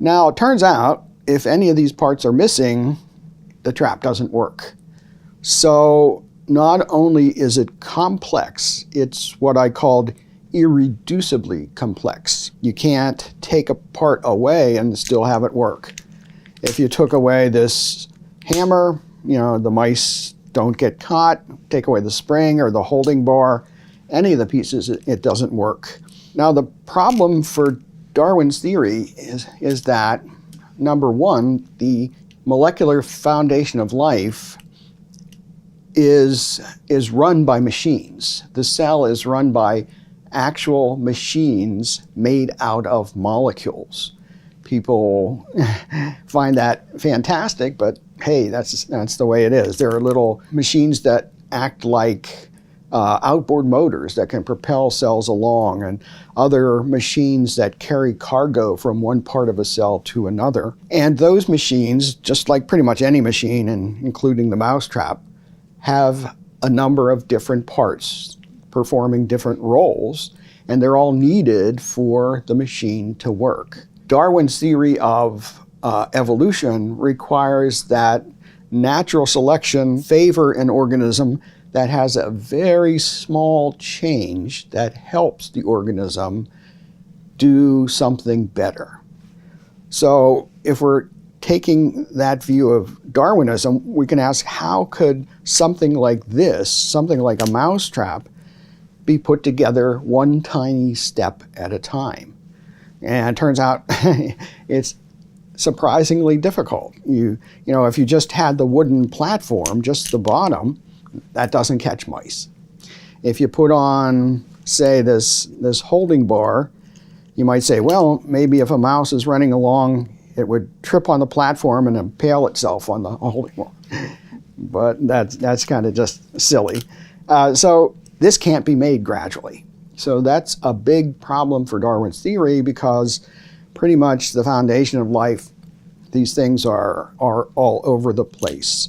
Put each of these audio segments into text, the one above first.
Now, it turns out if any of these parts are missing, the trap doesn't work. So not only is it complex, it's what I called irreducibly complex. You can't take a part away and still have it work. If you took away this hammer, the mice don't get caught. Take away the spring or the holding bar, any of the pieces, it doesn't work. Now, the problem for Darwin's theory is that, number one, the molecular foundation of life is run by machines. The cell is run by actual machines made out of molecules. People find that fantastic, but hey, that's the way it is. There are little machines that act like outboard motors that can propel cells along, and other machines that carry cargo from one part of a cell to another. And those machines, just like pretty much any machine, including the mousetrap, have a number of different parts performing different roles, and they're all needed for the machine to work. Darwin's theory of evolution requires that natural selection favor an organism that has a very small change that helps the organism do something better. So if we're taking that view of Darwinism, we can ask, how could something like this, something like a mousetrap, be put together one tiny step at a time? And it turns out it's surprisingly difficult. If you just had the wooden platform, just the bottom, that doesn't catch mice. If you put on, say, this holding bar, you might say, well, maybe if a mouse is running along, it would trip on the platform and impale itself on the holding bar. But that's kind of just silly. So this can't be made gradually. So that's a big problem for Darwin's theory, because pretty much the foundation of life, these things are all over the place.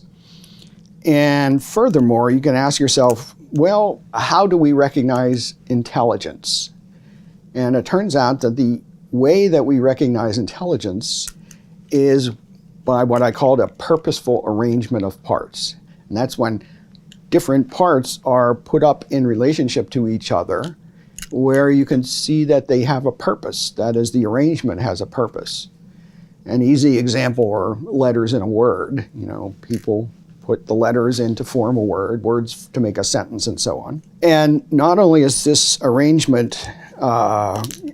And furthermore, you can ask yourself, well, how do we recognize intelligence? And it turns out that the way that we recognize intelligence is by what I called a purposeful arrangement of parts. And that's when different parts are put up in relationship to each other, where you can see that they have a purpose. That is, the arrangement has a purpose. An easy example are letters in a word. People put the letters in to form a word, words to make a sentence, and so on. And not only is this arrangement,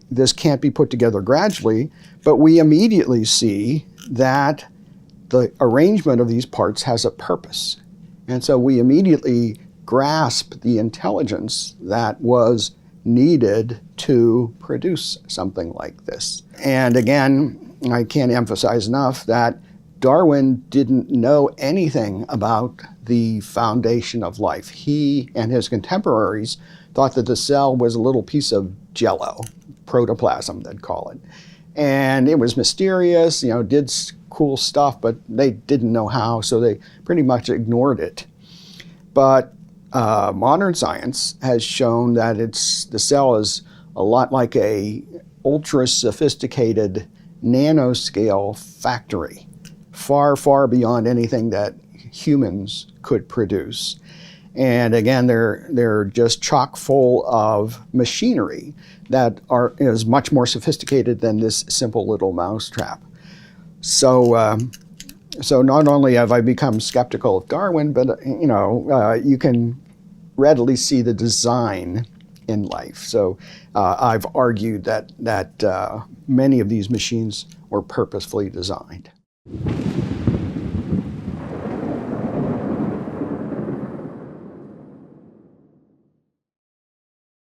this can't be put together gradually, but we immediately see that the arrangement of these parts has a purpose. And so we immediately grasp the intelligence that was needed to produce something like this. And again, I can't emphasize enough that Darwin didn't know anything about the foundation of life. He and his contemporaries thought that the cell was a little piece of jello, protoplasm, they'd call it. And it was mysterious, did cool stuff, but they didn't know how, so they pretty much ignored it. But modern science has shown that the cell is a lot like a ultra-sophisticated nanoscale factory, far, far beyond anything that humans could produce. And again, they're just chock full of machinery that is much more sophisticated than this simple little mousetrap. So not only have I become skeptical of Darwin, but you can readily see the design in life. So I've argued that many of these machines were purposefully designed.